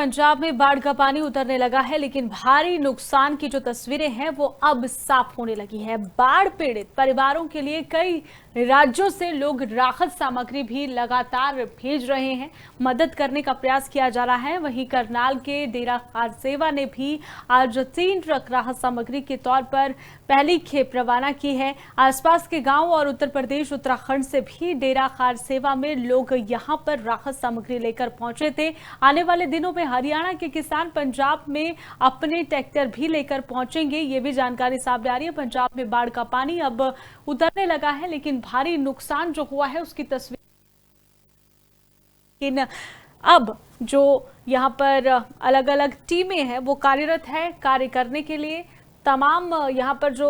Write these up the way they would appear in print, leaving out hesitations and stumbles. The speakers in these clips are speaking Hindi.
पंजाब में बाढ़ का पानी उतरने लगा है, लेकिन भारी नुकसान की जो तस्वीरें हैं वो अब साफ होने लगी है। बाढ़ पीड़ित परिवारों के लिए कई राज्यों से लोग राहत सामग्री भी लगातार भेज रहे हैं, मदद करने का प्रयास किया जा रहा है। वहीं करनाल के डेरा खारसेवा ने भी आज 3 ट्रक राहत सामग्री के तौर पर पहली खेप रवाना की है। आसपास के गांव और उत्तर प्रदेश उत्तराखंड से भी डेरा खारसेवा में लोग यहां पर राहत सामग्री लेकर पहुंचे थे। आने वाले दिनों में हरियाणा के किसान पंजाब में अपने ट्रैक्टर भी लेकर पहुंचेंगे, ये भी जानकारी सामने आ रही है। पंजाब में बाढ़ का पानी अब उतरने लगा है, लेकिन भारी नुकसान जो हुआ है उसकी तस्वीर अब जो यहाँ पर अलग अलग टीमें हैं वो कार्यरत है कार्य करने के लिए। तमाम यहाँ पर जो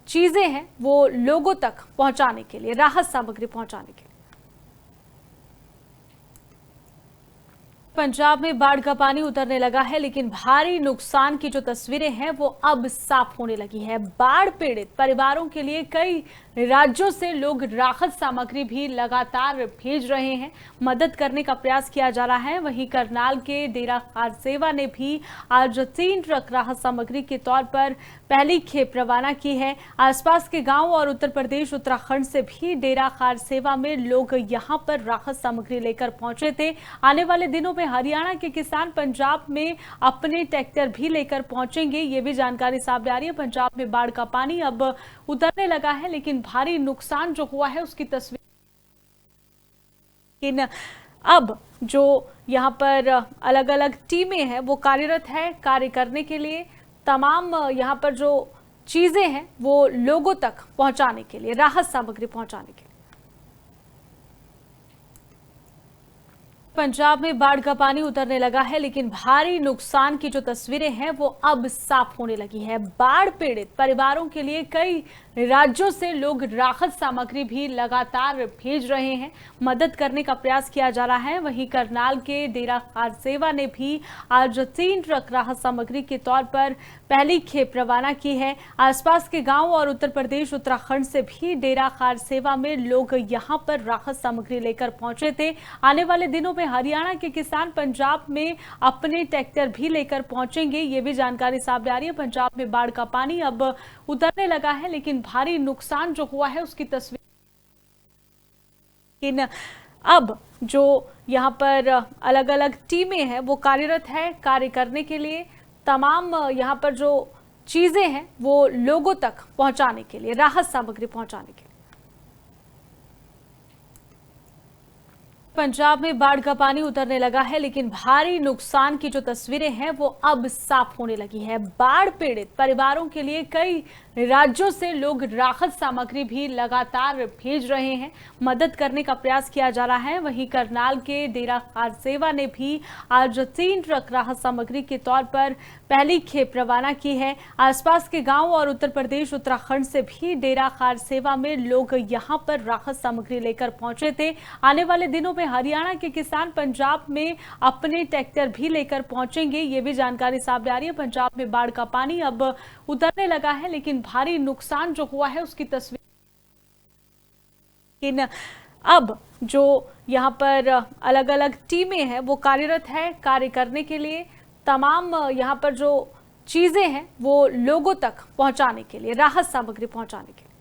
चीजें हैं वो लोगों तक पहुंचाने के लिए, राहत सामग्री पहुंचाने के लिए। पंजाब में बाढ़ का पानी उतरने लगा है, लेकिन भारी नुकसान की जो तस्वीरें हैं वो अब साफ होने लगी है। बाढ़ पीड़ित परिवारों के लिए कई राज्यों से लोग राहत सामग्री भी लगातार भेज रहे हैं, मदद करने का प्रयास किया जा रहा है। वहीं करनाल के डेरा खारसेवा ने भी आज 3 ट्रक राहत सामग्री के तौर पर पहली खेप रवाना की है। आसपास के गांव और उत्तर प्रदेश उत्तराखंड से भी डेरा खारसेवा में लोग यहां पर राहत सामग्री लेकर पहुंचे थे। आने वाले दिनों में हरियाणा के किसान पंजाब में अपने ट्रैक्टर भी लेकर पहुंचेंगे, ये भी जानकारी सामने आ रही है। पंजाब में बाढ़ का पानी अब उतरने लगा है, लेकिन भारी नुकसान जो हुआ है उसकी तस्वीर अब जो यहाँ पर अलग अलग टीमें हैं वो कार्यरत है कार्य करने के लिए। तमाम यहाँ पर जो चीजें हैं वो लोगों तक पहुंचाने के लिए, राहत सामग्री पहुंचाने के लिए। पंजाब में बाढ़ का पानी उतरने लगा है, लेकिन भारी नुकसान की जो तस्वीरें हैं वो अब साफ होने लगी है। बाढ़ पीड़ित परिवारों के लिए कई राज्यों से लोग राहत सामग्री भी लगातार भेज रहे हैं, मदद करने का प्रयास किया जा रहा है। वहीं करनाल के डेरा खारसेवा ने भी आज 3 ट्रक राहत सामग्री के तौर पर पहली खेप रवाना की है। आसपास के गांव और उत्तर प्रदेश उत्तराखंड से भी डेरा खारसेवा में लोग यहां पर राहत सामग्री लेकर पहुंचे थे। आने वाले दिनों में हरियाणा के किसान पंजाब में अपने ट्रैक्टर भी लेकर पहुंचेंगे, ये भी जानकारी सामने आ रही है। पंजाब में बाढ़ का पानी अब उतरने लगा है, लेकिन भारी नुकसान जो हुआ है उसकी तस्वीर अब जो यहाँ पर अलग अलग टीमें हैं वो कार्यरत है कार्य करने के लिए। तमाम यहाँ पर जो चीजें हैं वो लोगों तक पहुंचाने के लिए, राहत सामग्री पहुंचाने के लिए। पंजाब में बाढ़ का पानी उतरने लगा है, लेकिन भारी नुकसान की जो तस्वीरें हैं वो अब साफ होने लगी है। बाढ़ पीड़ित परिवारों के लिए कई राज्यों से लोग राहत सामग्री भी लगातार भेज रहे हैं, मदद करने का प्रयास किया जा रहा है। वहीं करनाल के डेरा खारसेवा ने भी आज 3 ट्रक राहत सामग्री के तौर पर पहली खेप रवाना की है। आसपास के गांव और उत्तर प्रदेश उत्तराखंड से भी डेरा खारसेवा में लोग यहां पर राहत सामग्री लेकर पहुंचे थे। आने वाले दिनों में हरियाणा के किसान पंजाब में अपने ट्रैक्टर भी लेकर पहुंचेंगे, ये भी जानकारी सामने आ रही है। पंजाब में बाढ़ का पानी अब उतरने लगा है, लेकिन भारी नुकसान जो हुआ है उसकी तस्वीर अब जो यहाँ पर अलग अलग टीमें हैं वो कार्यरत है कार्य करने के लिए। तमाम यहाँ पर जो चीजें हैं वो लोगों तक पहुंचाने के लिए, राहत सामग्री पहुंचाने के लिए।